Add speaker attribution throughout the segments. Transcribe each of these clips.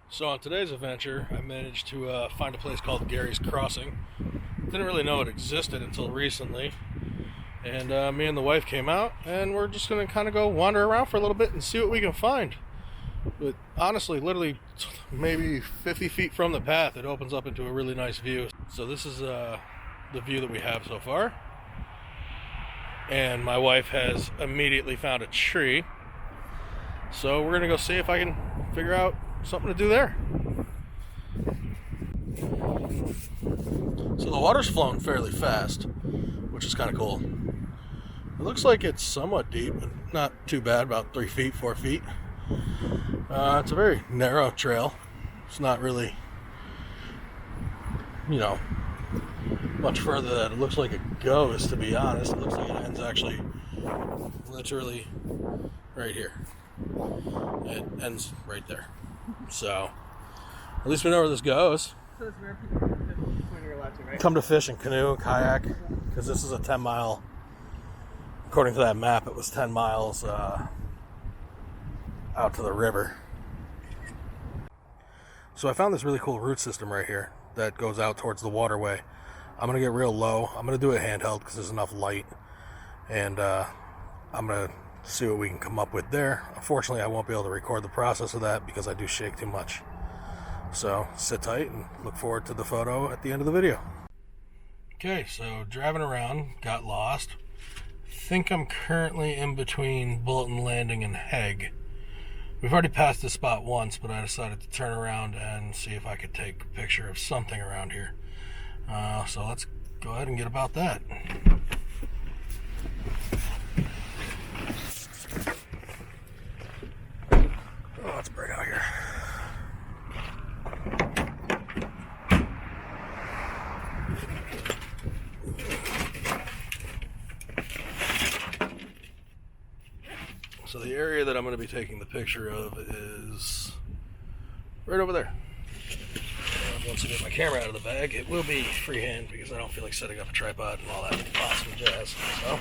Speaker 1: So on today's adventure, I managed to find a place called Gary's Crossing. Didn't really know it existed until recently. And me and the wife came out, and we're just going to kind of go wander around for a little bit and see what we can find. But honestly, literally maybe 50 feet from the path, it opens up into a really nice view. So this is the view that we have so far. And my wife has immediately found a tree. So we're going to go see if I can figure out something to do there. So the water's flowing fairly fast, which is kind of cool. It looks like it's somewhat deep, but not too bad, about 3 feet, 4 feet. It's a very narrow trail. It's not really, much further than it looks like it goes, to be honest. It looks like it ends actually literally right here. It ends right there. So, at least we know where this goes.
Speaker 2: So it's where people come to fish when you're allowed to, right?
Speaker 1: Come to fish in canoe, kayak, because this is a 10 mile, according to that map, it was 10 miles out to the river. So I found this really cool root system right here that goes out towards the waterway. I'm going to get real low. I'm going to do it handheld because there's enough light. And I'm going to see what we can come up with there. Unfortunately, I won't be able to record the process of that because I do shake too much. So sit tight and look forward to the photo at the end of the video. Okay, so driving around, got lost. Think I'm currently in between Bulletin Landing and Hegg. We've already passed this spot once, but I decided to turn around and see if I could take a picture of something around here. So let's go ahead and get about that. Oh, it's bright out here. So the area that I'm going to be taking the picture of is right over there. Once I get my camera out of the bag, it will be freehand because I don't feel like setting up a tripod and all that awesome jazz. So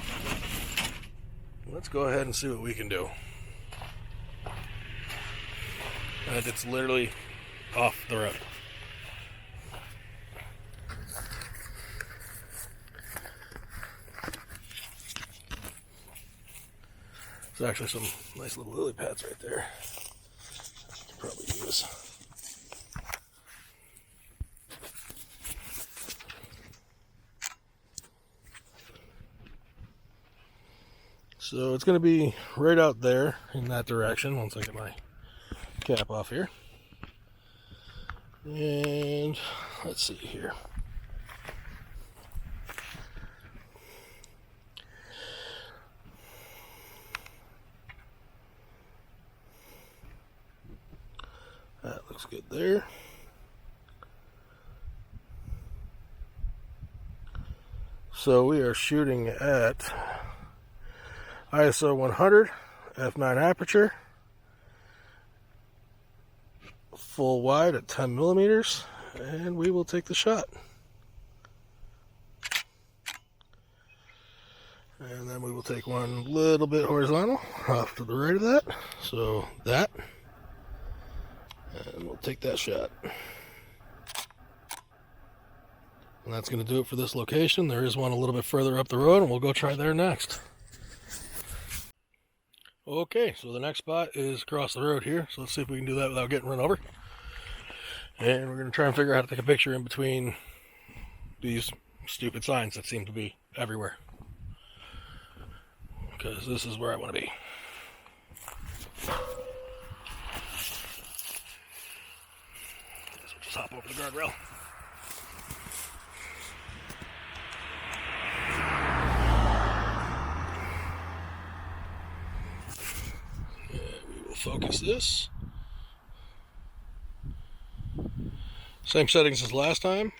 Speaker 1: let's go ahead and see what we can do. And it's literally off the road. There's actually some nice little lily pads right there. I can probably use. So it's going to be right out there in that direction once I get my cap off here. And let's see here. That looks good there. So we are shooting at ISO 100, f9 aperture, full wide at 10 millimeters, and we will take the shot. And then we will take one little bit horizontal off to the right of that, so that. And we'll take that shot. And that's going to do it for this location. There is one a little bit further up the road, and we'll go try there next. Okay, so the next spot is across the road here. So let's see if we can do that without getting run over. And we're going to try and figure out how to take a picture in between these stupid signs that seem to be everywhere. Because this is where I want to be. Just hop over the guardrail. And we will focus this. Same settings as last time.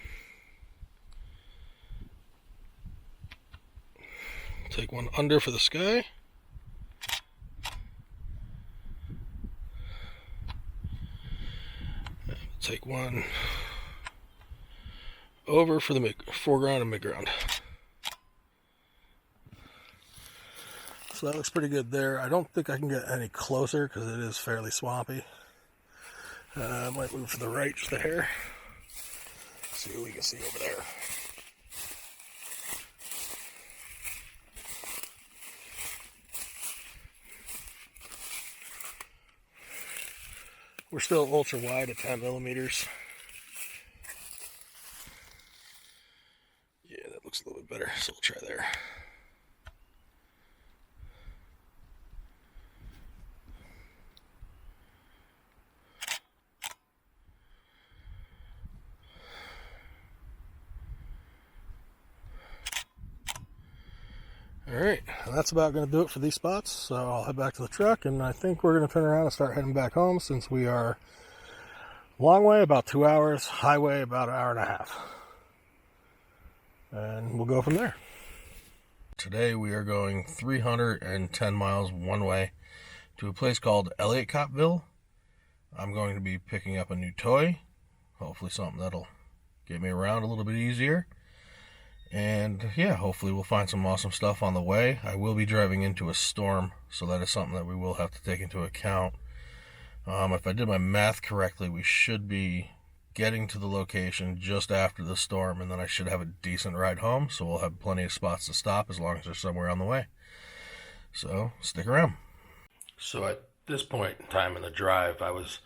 Speaker 1: Take one under for the sky. Take one over for the foreground and midground. So that looks pretty good there. I don't think I can get any closer because it is fairly swampy. I might move to the right just a hair. See what we can see over there. We're still ultra wide at 10 millimeters. Yeah, that looks a little bit better, so we'll try there. Alright, that's about going to do it for these spots, so I'll head back to the truck, and I think we're going to turn around and start heading back home since we are long way, about 2 hours, highway about an hour and a half. And we'll go from there. Today we are going 310 miles one way to a place called Elliottcottville. I'm going to be picking up a new toy, hopefully something that'll get me around a little bit easier. And yeah, hopefully we'll find some awesome stuff on the way. I will be driving into a storm, so that is something that we will have to take into account. If I did my math correctly, we should be getting to the location just after the storm, and then I should have a decent ride home, so we'll have plenty of spots to stop as long as there's somewhere on the way. So stick around. So at this point in time in the drive, I was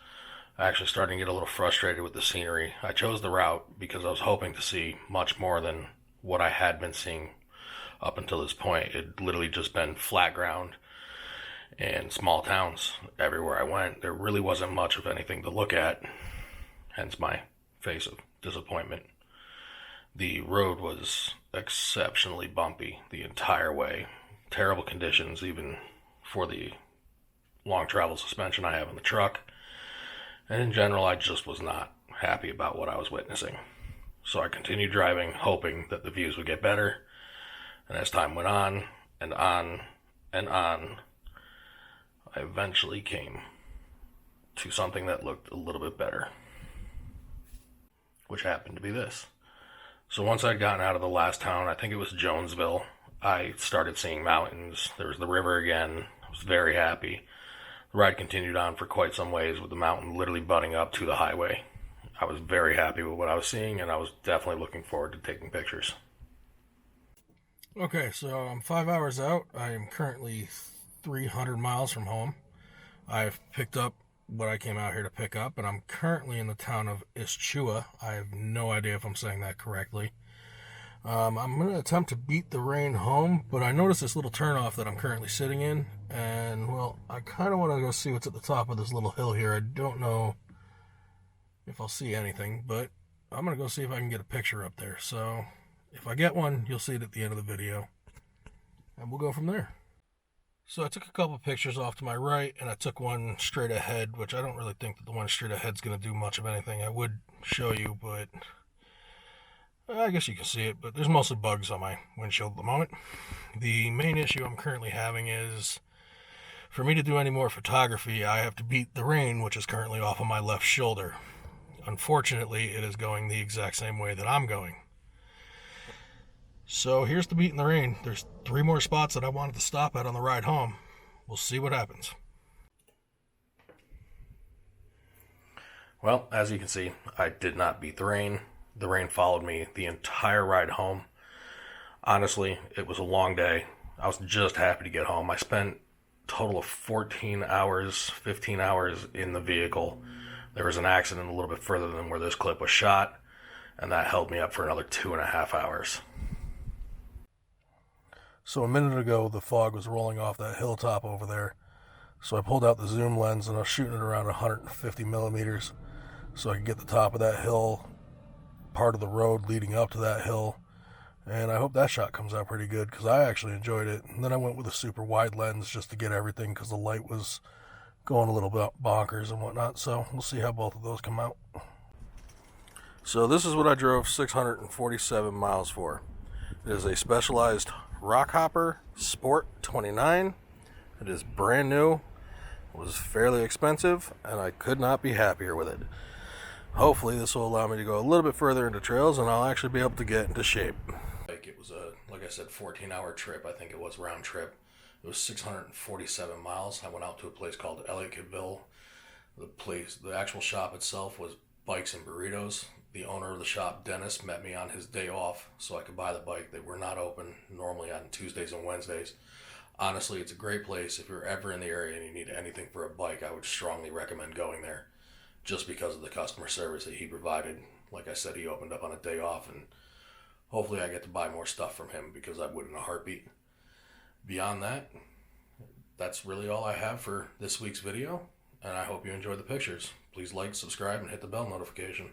Speaker 1: actually starting to get a little frustrated with the scenery. I chose the route because I was hoping to see much more than what I had been seeing up until this point. It literally just been flat ground and small towns everywhere I went. There really wasn't much of anything to look at, hence my face of disappointment. The road was exceptionally bumpy the entire way. Terrible conditions, even for the long travel suspension I have in the truck. And in general, I just was not happy about what I was witnessing. So I continued driving, hoping that the views would get better. And as time went on, and on, and on, I eventually came to something that looked a little bit better, which happened to be this. So once I'd gotten out of the last town, I think it was Jonesville, I started seeing mountains. There was the river again. I was very happy. The ride continued on for quite some ways with the mountain literally butting up to the highway. I was very happy with what I was seeing, and I was definitely looking forward to taking pictures. Okay, so I'm 5 hours out. I am currently 300 miles from home. I've picked up what I came out here to pick up, and I'm currently in the town of Ischua. I have no idea if I'm saying that correctly. I'm going to attempt to beat the rain home, but I noticed this little turnoff that I'm currently sitting in, and, well, I kind of want to go see what's at the top of this little hill here. I don't know if I'll see anything, but I'm going to go see if I can get a picture up there. So if I get one, you'll see it at the end of the video, and we'll go from there. So I took a couple pictures off to my right, and I took one straight ahead, which I don't really think that the one straight ahead is going to do much of anything. I would show you, but I guess you can see it, but there's mostly bugs on my windshield at the moment. The main issue I'm currently having is, for me to do any more photography, I have to beat the rain, which is currently off of my left shoulder. Unfortunately, it is going the exact same way that I'm going. So here's the beat in the rain. There's 3 more spots that I wanted to stop at on the ride home. We'll see what happens. Well, as you can see, I did not beat the rain. The rain followed me the entire ride home. Honestly, it was a long day. I was just happy to get home. I spent a total of 14 hours, 15 hours in the vehicle. There was an accident a little bit further than where this clip was shot, and that held me up for another 2.5 hours. So a minute ago, the fog was rolling off that hilltop over there. So I pulled out the zoom lens, and I was shooting it around 150 millimeters so I could get the top of that hill, part of the road leading up to that hill. And I hope that shot comes out pretty good, because I actually enjoyed it. And then I went with a super wide lens just to get everything, because the light was going a little bit bonkers and whatnot. So we'll see how both of those come out. So this is what I drove 647 miles for. It is a Specialized Rockhopper Sport 29. It is brand new. It was fairly expensive, and I could not be happier with it. Hopefully this will allow me to go a little bit further into trails, and I'll actually be able to get into shape. It was like I said, 14-hour trip. I think it was round trip. It was 647 miles. I went out to a place called Elliottcottville. The actual shop itself was Bikes and Burritos. The owner of the shop, Dennis, met me on his day off so I could buy the bike. They were not open normally on Tuesdays and Wednesdays. Honestly, it's a great place. If you're ever in the area and you need anything for a bike, I would strongly recommend going there just because of the customer service that he provided. Like I said, he opened up on a day off, and hopefully I get to buy more stuff from him because I would in a heartbeat. Beyond that, that's really all I have for this week's video, and I hope you enjoyed the pictures. Please like, subscribe, and hit the bell notification.